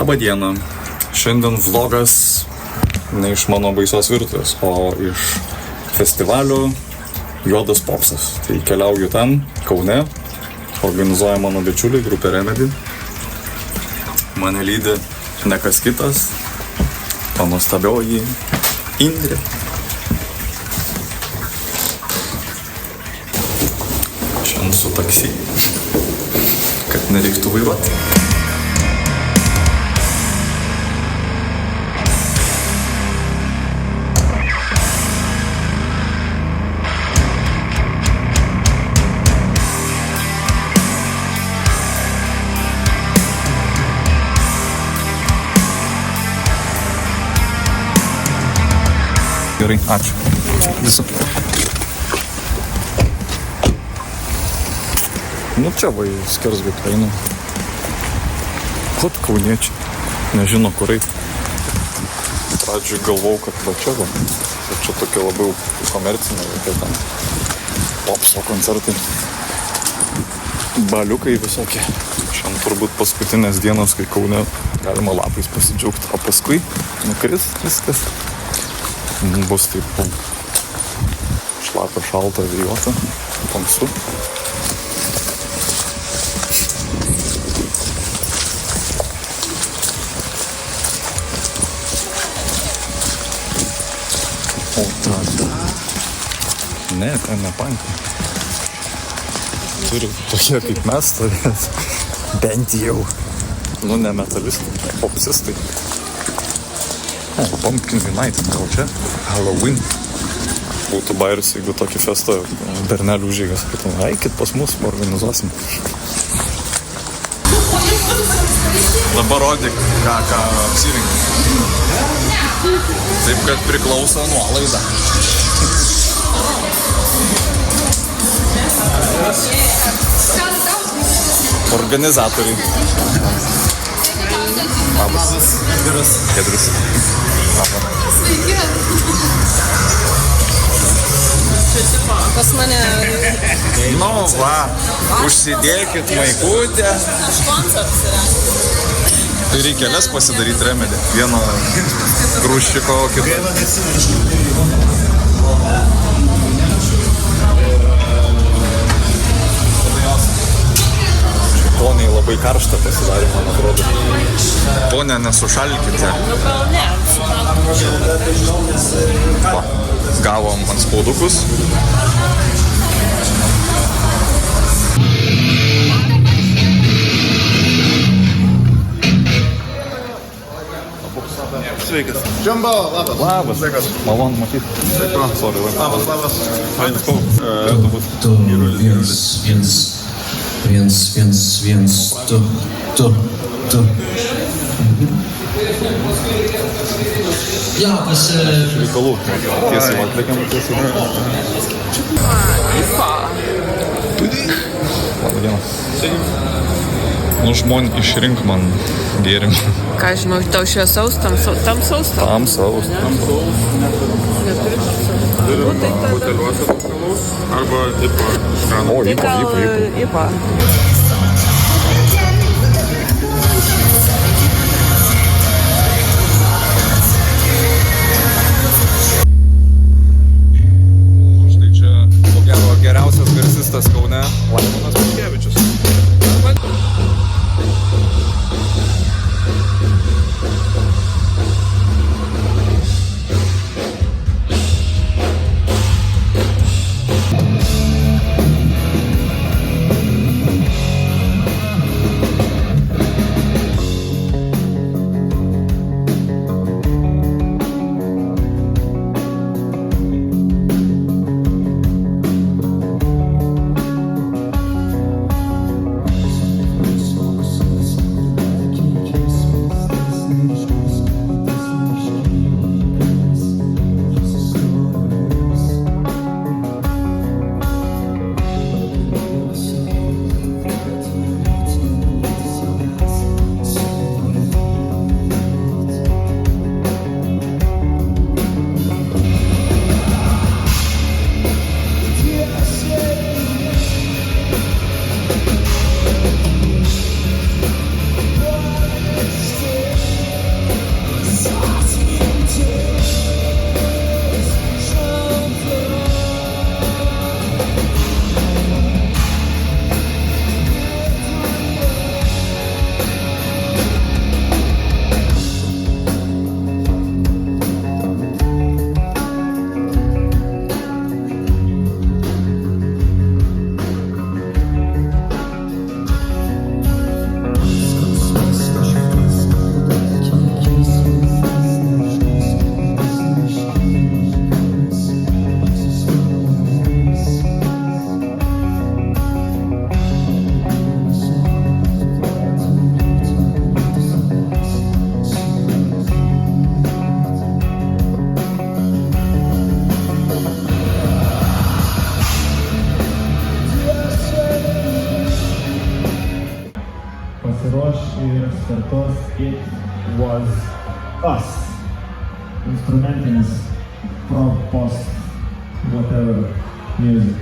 Labą dieną. Šiandien vlogas ne iš mano baisios virtuvės, o iš festivalio Juodas popsas. Tai keliauju ten, Kaune, organizuoja mano bičiuliai, grupė Remedy. Mane lydi ne kas kitas, o nuostabioji Indrė. Šiandien su taksi, kad nereiktų vairuoti. Gerai, ačiū. Visų. Nu čia va, skersgatvė einu. Kot kauniečiai. Nežino, kur eit. Pradžiui galvau, kad va čia va. Bet čia tokia labiau komercinė, kokia ten popso koncertai. Baliukai visokie. Šiandien turbūt paskutinės dienos, kai Kaune galima lapais pasidžiaugti. O paskui nukris viskas. Bus taip šlapia, šalta, vėjuota, tamsu. O tada... Ne, ten ne pankai. Turi tokie kaip mes stovės. Bent jau. Nu, ne metalistai, popsistai. O, Pumpkin United gal čia? Halloween. Būtų bairis, jeigu tokį festą bernelių užėgas. Eikit pas mus, organizuosim. Dabar rodyk, ką apsirinkti. Taip, kad priklauso nuolaida. Organizatoriai. Labas. Kedrus. Sveiki. Pas mane... Nu va, užsidėkit maikutę. Aš koncertas yra. Tai reikia kelias pasidaryti Remedy. Vieną grūščiko, kitą. Poniai labai karšta pasidarė, man atrodo. Ponia, nesušalkite. Nu gal ne. Va, gavom ant spaudukus. Sveikas. Džambo, labas. Labas. Sveikas. Malonu matyti. Sorry, Labas, labas. Fainas kol. Tu, viens, tu. Ja, kas... Reikalų. Tiesiai atliekam. Labą dieną. Nu, žmon, išrink man gėrimą. Ką žinau, tau šviesaus, tamsaus? Tamsaus. Neturi tamsaus. Buteliuose tamsaus arba tipo... O, Tai gal ypa. IPA. Štai čia, ko gero, geriausias garsistas Kaune, Laimonas Butkevičius. was us. Instrumentinis, prog, post, whatever music.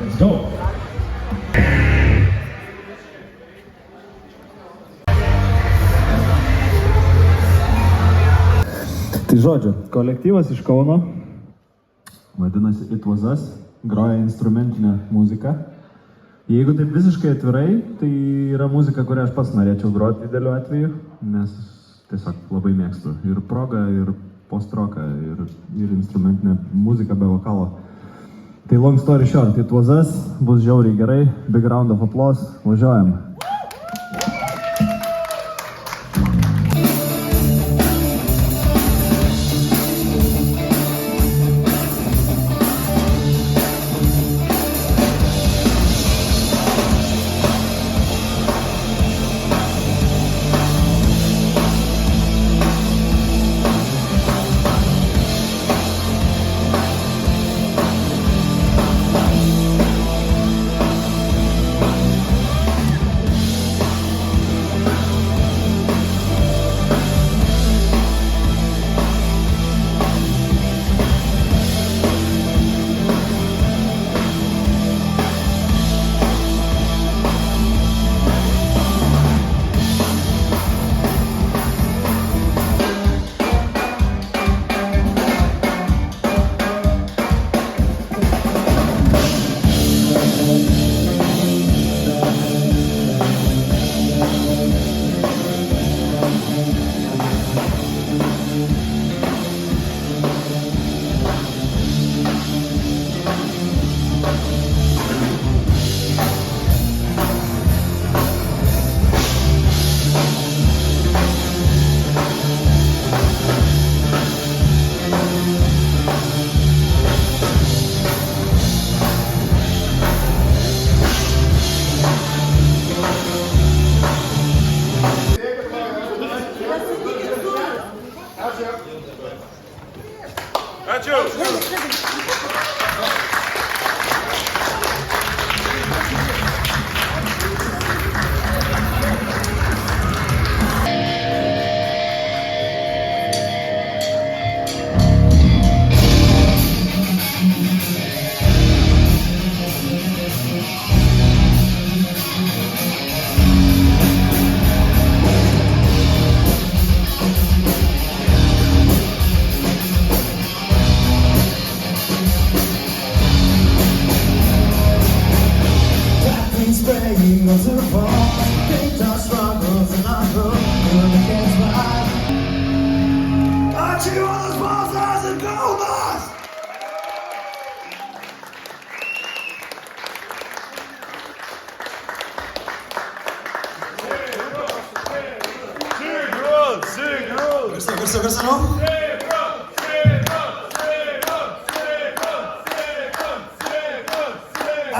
Let's go! Tai žodžiu, kolektyvas iš Kauno, vadinasi It Was Us, groja instrumentinę muziką. Jeigu taip visiškai atvirai, tai yra muzika, kurią aš pats norėčiau groti dideliu atveju, nes tiesiog labai mėgstu ir progą, ir post-roką, ir instrumentinę muziką be vokalo. Tai long story short, It Was Us, bus žiauriai gerai, big round of applause, važiuojam.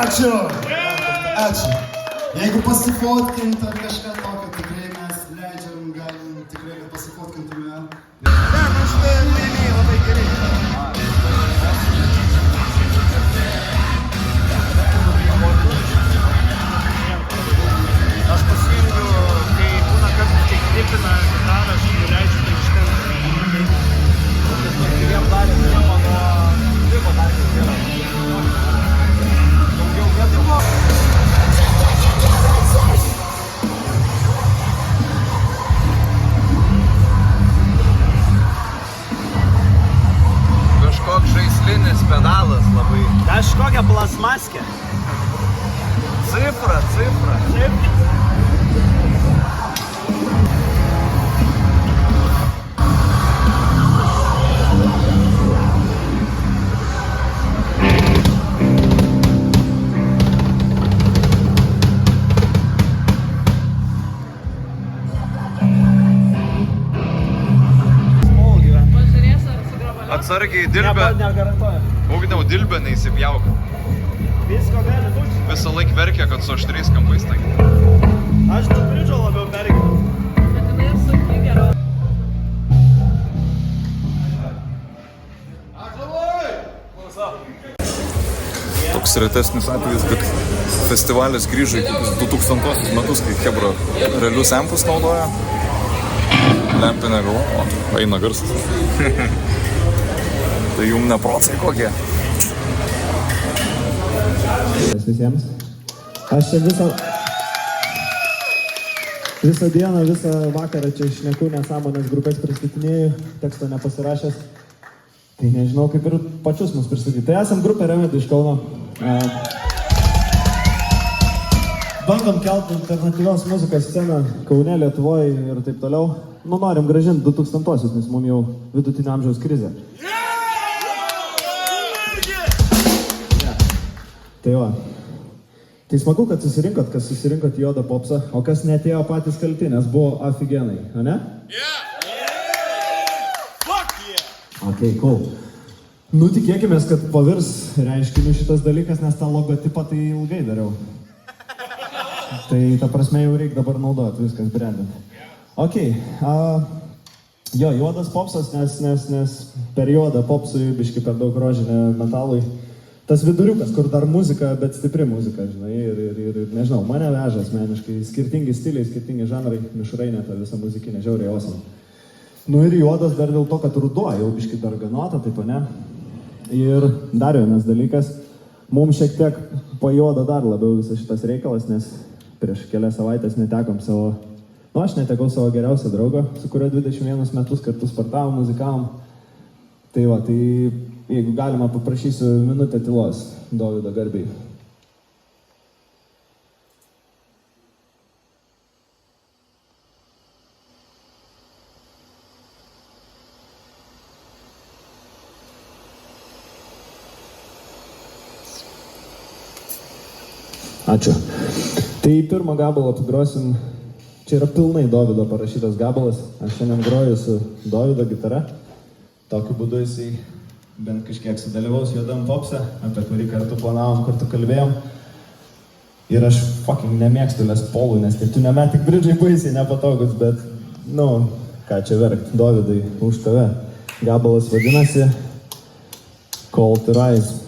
Ačiū. Ačiū. Jeigu pasifotkinti ar kažką tokio, tikrai mes leidžiam, galim tikrai, kad pasifotkintume. Labai gerai. Aš pasijungiu, kai būna kartais tik klipina gitarą, aš leidžiu tai iš ten. Jiem darė filmą nuo klipo darė filmą. Daugiau metų. Kažkoks žaislinis pedalas labai. Kažkokia plasmaskė. Cifra. Atsargiai dilbę. Ugniau dilbę neįsipjauk. Visko gali būti. Visą laik verkia, kad su aštriais kampais tai. Aš nuo bridžo labiau perginu. Toks retesnis atvejis, kad festivalis grįžo į 2000 metus, kai Hebra realius ampus naudojo. lempinė galvo, eina garsas. Tai jum ne procai kokie. Visiems. Aš čia visą dieną, visą vakarą čia šneku nesąmonės grupės pristatinėjau, teksto nepasirašęs. Tai nežinau, kaip ir pačius mus pristatyti. Tai esam grupė Remedy iš Kauno. Bandom kelti alternatyvios muzikos sceną Kaune, Lietuvoje ir taip toliau. Nu, norim grąžinti 2000-osius, nes mums jau vidutinio amžiaus krizė. Tai va. Tai smagu, kad susirinkot, kas susirinkot į Juodą popsą, o kas neatėjo patys kalti, nes buvo aфиgenai, a ne? Ok, cool. Nu, tikėkimės, kad pavirs reiškiniu šitas dalykas, nes tą logotipą tai ilgai dariau. Tai ta prasme jau reikia dabar naudoti, viskas brandint. Ok, jo, Juodas popsas, nes per Juodą popsui biški per daug rožinė metalui. Tas viduriukas, kur dar muzika, bet stipri muzika, žinai, ir nežinau, mane veža asmeniškai, skirtingi stiliai, skirtingi žanrai, mišrainė ta visa muzikinė, žiauriai awesome. Nu ir Juodas dar dėl to, kad ruduo jau biški darganota, taip ne. Ir dar vienas dalykas, mums šiek tiek pajuoda dar labiau visas šitas reikalas, nes prieš kelias savaitės netekom savo, nu aš netekau savo geriausią draugą, su kurio 21 metus kartu sportavom, muzikavom. Tai va, tai jeigu galima, paprašysiu minutę tylos Dovydo garbei. Ačiū. Tai pirmą gabalą pagrosim, čia yra pilnai Dovydo parašytas gabalas, aš šiandien groju su Dovydo gitara, tokiu būdu jisai bent kažkiek sudalyvaus Juodam popse, apie kurį kartu planavom, kartu kalbėjom. Ir aš fucking nemėgstu Les Paulų, nes tai tu nemetik bridžai baisiai nepatogus, bet, nu, ką čia verkt, Dovydai, už tave. Gabalas vadinasi Call to Rise.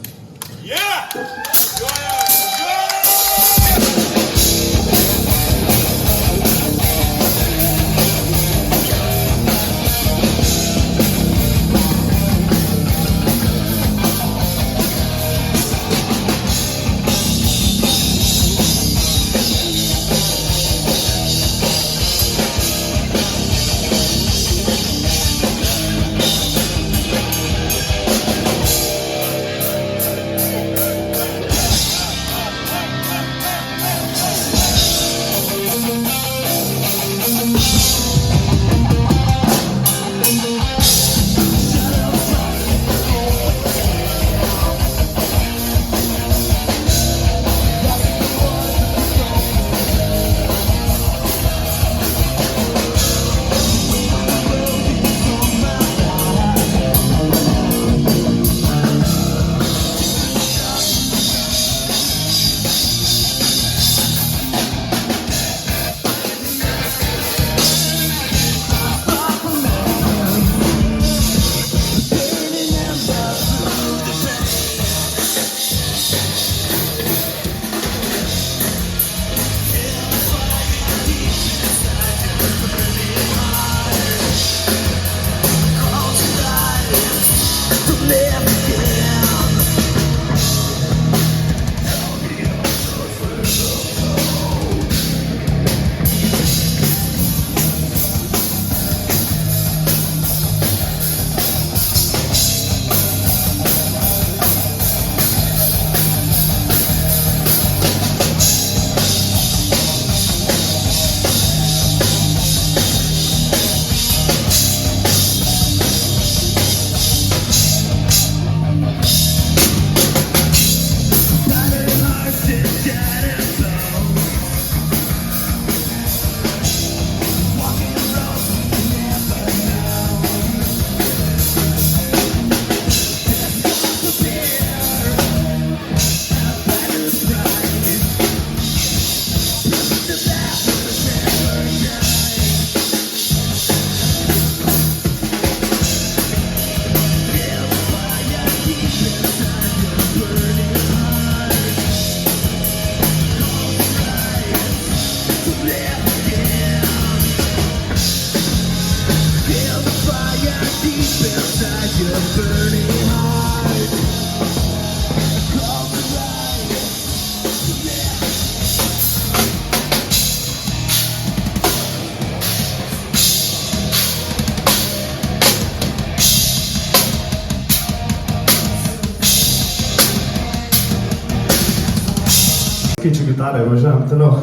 Keičiu gitarą ir važiuojam toliau.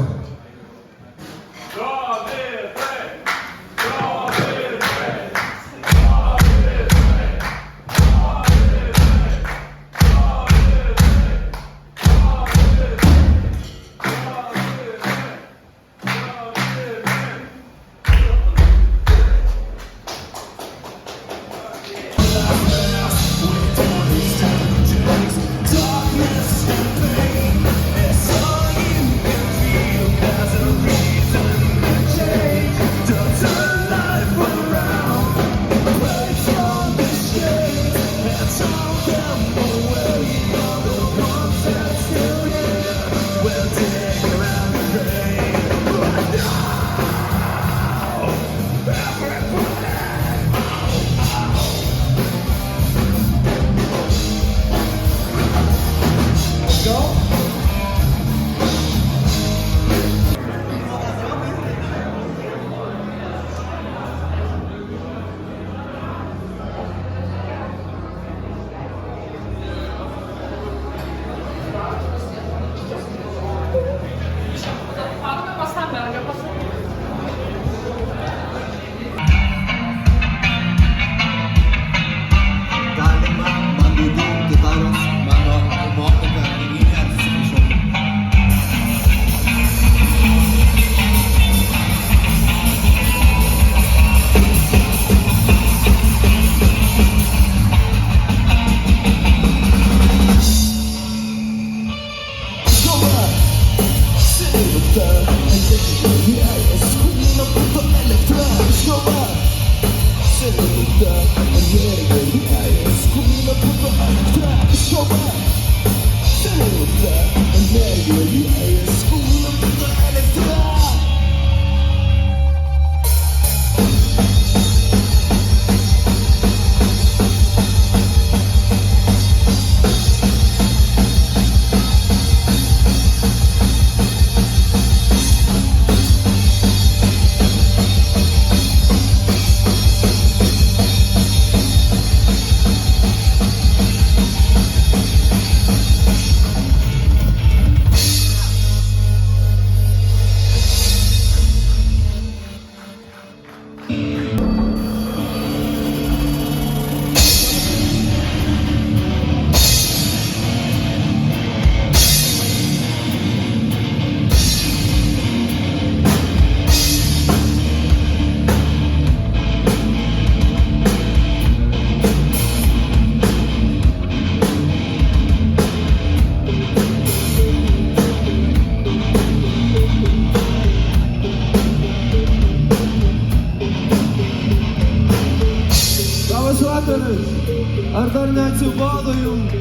Ar dar neatsibodo jums?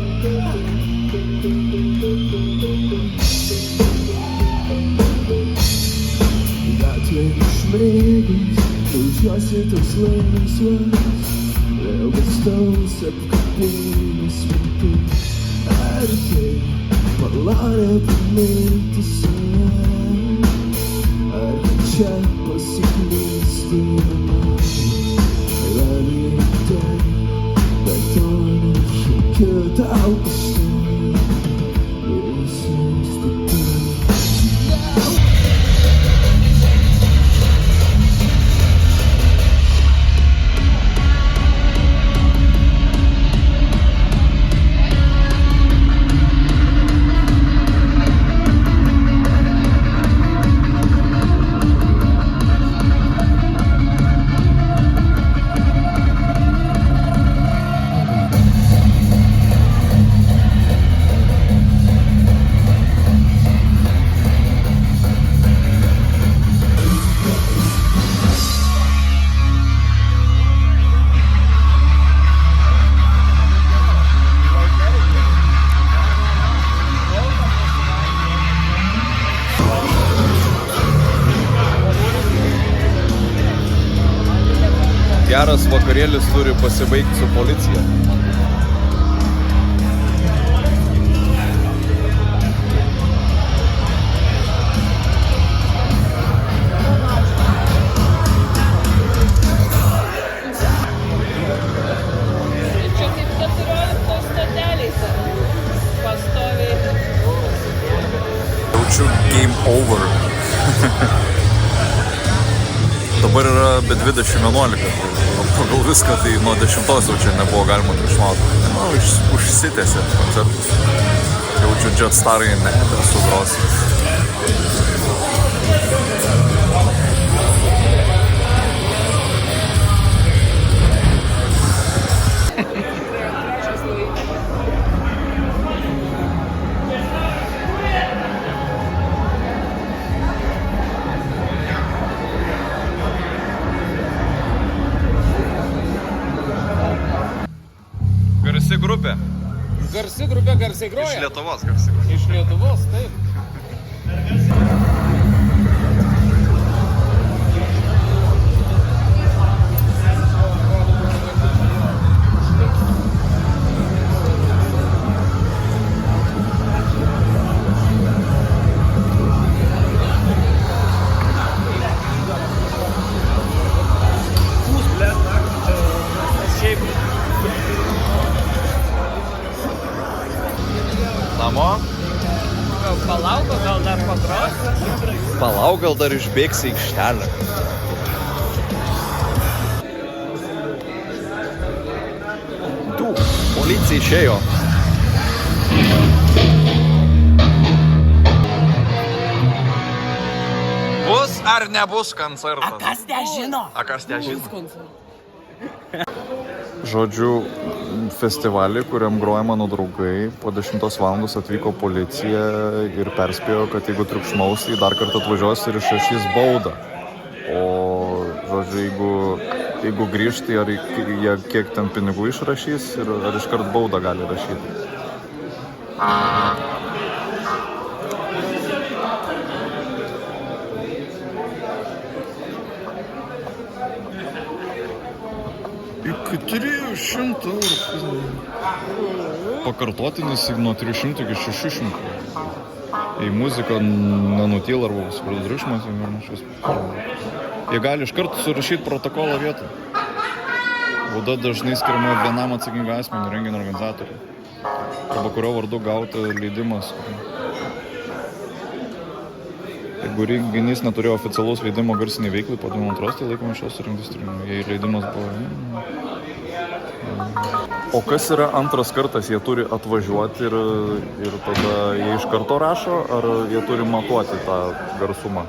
Gatvė išmėgins, jaučiuosi toks laisvas, vėl gastaus apkabinęs mintis. Ar tai malonė pamirti save, ar čia pasiklysti realybė, bet to nešaukiu tau pastoju ir visiems kitai. Geras vakarėlis turi pasibaigti su policija. Čia kaip 14 stotelėse. Pastoviai. Jaučiu game over. Dabar yra be 20:11. Pagal viską tai nuo 10 jau čia nebuvo galima triukšmauti. Užsitęsė koncertus. Jaučiu Jet Starai nebesugros. Garsi grupė. Garsi grupė garsiai groja. Iš Lietuvos garsi. Iš Lietuvos, taip. Namo. Palauk, gal dar pagros? Palauk, gal dar išbėgsi į aikštelę. Tu, policija išėjo. Bus ar nebus koncertas? Kas nežino? A kas nežino? Žodžiu, festivalį, kuriam groja mano draugai, po 10 valandos atvyko policija ir perspėjo, kad jeigu triukšmaus, tai dar kartą atvažiuos ir išrašys baudą. O, žodžiu, jeigu grįžti, ar jie kiek ten pinigų išrašys ir ar iškart baudą gali rašyti. Iki 300 eurų. Pakartotinis nuo 300 iki 600. Į muziką nenutyla arba supratau triukšmas. Jie gali iškart surašyti protokolą vietą. Bauda dažnai skiriama vienam atsakingam asmeniui, renginio organizatoriui. Arba kurio vardu gauti leidimas. Jeigu renginys neturėjo oficialaus leidimo garsiniai veiklai po 22, tai laikoma šios surinktis tyrimų. Jei leidimas buvo... O kas yra antras kartas? Jie turi atvažiuoti ir tada jie iš karto rašo, ar jie turi matuoti tą garsumą?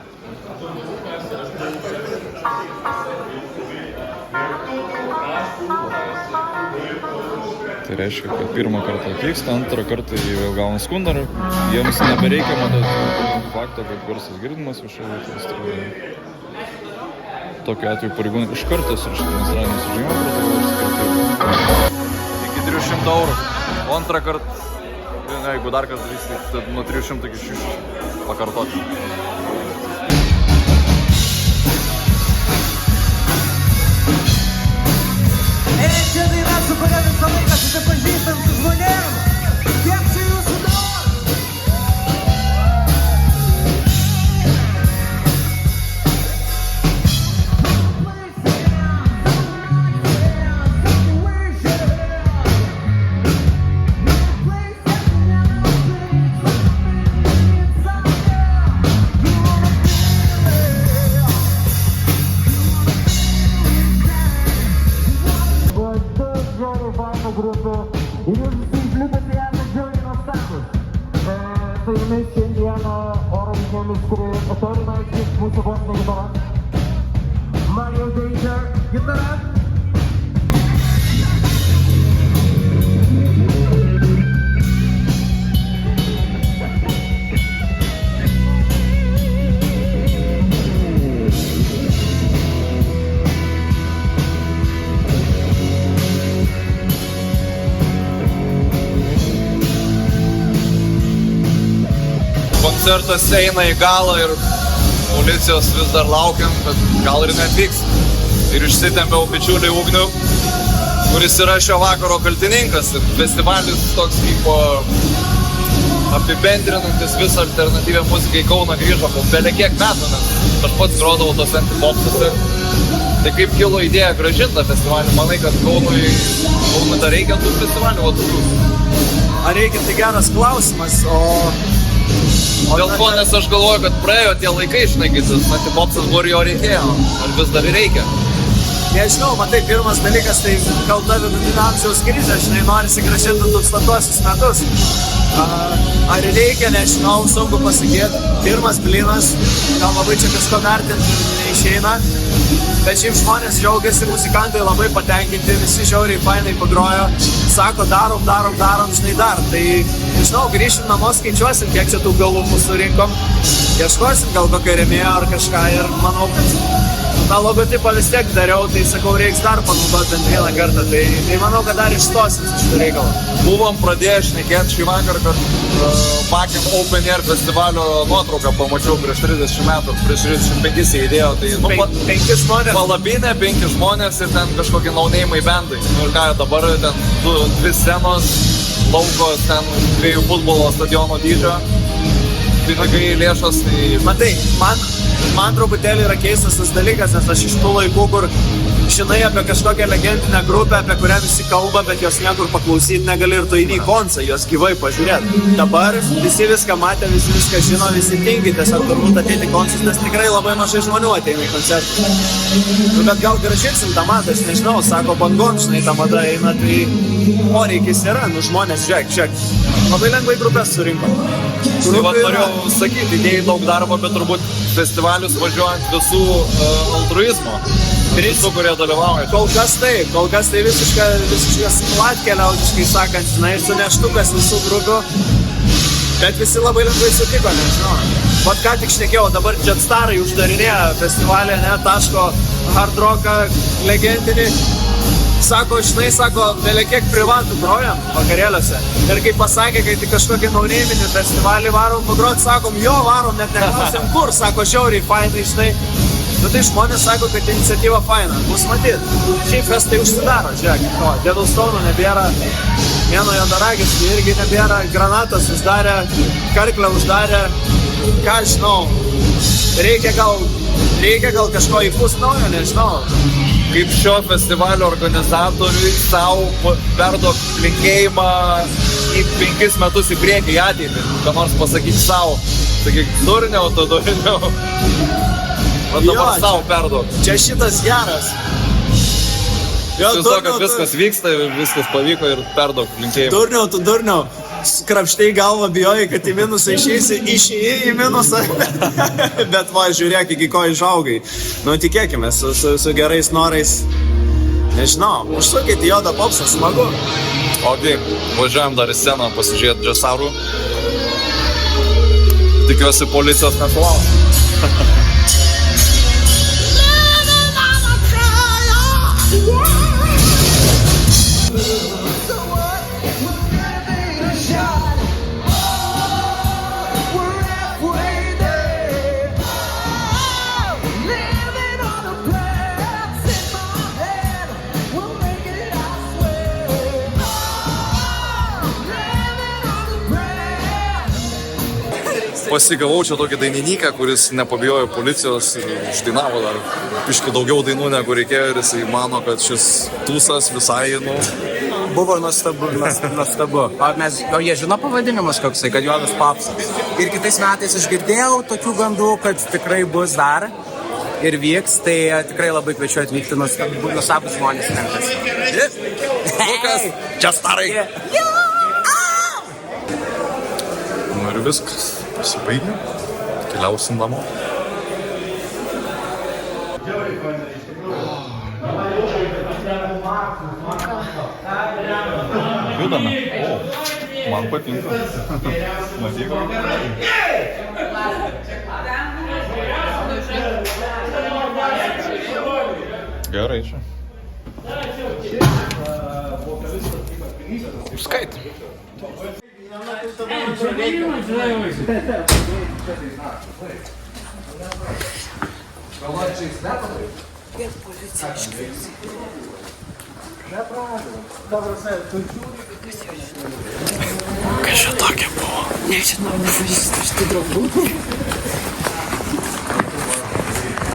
Tai reiškia, kad pirmą kartą atvyksta, antrą kartą jie vėl gauna skundą, jiems nebereikia matyti faktą, kad garsas girdimas viešoje vietoje. Tokiu atveju pareigūnai iš karto surašyti administracinį nusižengimą protokolą iki 300 eurų. O antrą kartą, jeigu dar kartą darys, tai nuo 300 iki 600 pakartoti. Čia daina, su kuria visą laiką susipažįstam su žmonėm. Kiek čia jūsų daug? Mario Danger, gitara. Koncertas eina į galą ir policijos vis dar laukiam, bet gal ir neatvyks. ir išsitempiau bičiulį Ugnių, kuris yra šio vakaro kaltininkas. Festivalis toks vyko apibendrinantis visą alternatyvę muziką į Kauną grįžo po beveik kiek metų, nes aš pats grodavau tos antipopsuose. Tai kaip kilo idėja grąžinti tą festivalį, manai, kad Kaunui dar reikia tų festivalių, o tokių? Ar reikia, tai geras klausimas, Dėl ko, nes aš galvoju, kad praėjo tie laikai, žinai, kai tas antipopsas buvo ir jo reikėjo, ar vis dar reikia? Nežinau, matai, pirmas dalykas, tai gal ta vidutinio amžiaus krizė, žinai, norisi grąžinti 2000 metus. Ar reikia, nežinau, sunku pasakyti. Pirmas blinas, gal labai čia kažko vertinti neišeina. Bet šiaip žmonės džiaugiasi, muzikantai labai patenkinti, visi žiauriai fainai pagrojo. Sako, darom, žinai, dar. Tai, nežinau, grįšim namo, skaičiuosim, kiek čia tų galų mūsų rinkom. Ieškosim gal kokio rėmėjo ar kažką ir manau, tą logotipą vis tiek dariau, tai sakau, reiks dar panaudoti bent vieną kartą. Tai manau, kad dar išstosim su šitą reikalą. Buvom pradėję šnekėti šį vakar, kad Bakėm Open Air festivalio nuotrauką pamačiau prieš 30 metų, prieš 35 įdėjo. Tai, 5 žmonės. Palapinė, 5 žmonės ir ten kažkokie naunėjimai bendai. Ir ką, dabar ten 2 scenos, laukos, ten 2 futbolo stadiono dydžio. Pinigai, lėšos, tai... Matai, man truputėlį yra keistas tas dalykas, nes aš iš tų laikų, kur žinai apie kažkokią legendinę grupę, apie kurią visi kalba, bet jos niekur paklausyti negali ir tu eini į koncą, jos gyvai pažiūrėti. Dabar visi viską matė, visi viską žino, visi tingi tiesiog turbūt ateiti į koncus, nes tikrai labai mažai žmonių ateina į koncertą. Bet gal grąžinsim tą matą, aš nežinau, sako Bangon, žinai, ta mada eina, tai poreikis yra, žmonės, žiūrėk. Labai lengvai grupės surinko. Tai va, norėjau sakyti, įdėjai daug darbo, bet turbūt festivalius važiuojant visų altruizmo. Visų, kurie dalyvauja. Kol kas tai visiškas platkeliaudiškai sakant, žinai, suneštukas visų grupių, bet visi labai lengvai sutiko, nežinau. Vat ką tik šnekėjau, dabar Jetstarai uždarinėja festivalį, taško hard rocką legendinį. Sako, žinai, vėliau kiek privatų grojam vakarėliuose. Ir kai pasakė, kai tik kažkokį naunėminį festivalį varom pagrot, sakom, jo varom, net neklausiam kur, sako, žiauriai fainai, žinai. Bet tai žmonės sako, kad iniciatyva faina, bus matyt. Šiaip festai užsidaro, žiūrėk, Devilstone'o nebėra, Mėno Juodaragis irgi nebėra, Granatas uždarė, Karklę uždarė, ką žinau, reikia gal kažko įpūst naujo, nežinau. Kaip šio festivalio organizatoriui savo perduok linkėjimą į 5 metus į priekį, į ateitį. Ką nors pasakyk savo. Sakyk, durniau, tu durniau. O dabar savo perduok. Čia šitas geras. Įsivaizduoju, kad viskas vyksta, viskas pavyko ir perduok linkėjimą. Durniau. Krapštai galvą bijojai, kad į minusą išėjai į minusą. Bet va, žiūrėk, iki ko išaugai. Tikėkime, su gerais norais. Nežinau, užsukit į Jodą popsą, smagu. Ogi, važiuojam dar į sceną pasižiūrėti Džesarų. Tikiuosi policijos nesulauks. Pasigavau čia tokį dainininką, kuris nepabijojo policijos ir išdainavo dar biškį daugiau dainų negu reikėjo ir jisai mano, kad šis tūsas visai, Buvo nuostabu. O jie žino pavadinimas koksai, kad Juodas popsas. Ir kitais metais aš girdėjau tokių gandų, kad tikrai bus dar ir vyks, tai tikrai labai kviečiu atvykti, nuostabus žmonės renkasi. Lukas, Jetstarai. Ir viskas. Pasibaigė, keliausim namo. Judame. Man patinka. Matyko. Gerai čia. Išskait. Ir policija iškvies. Kas čia tokia buvo? Nežinau, nepažįstu šitų draugų.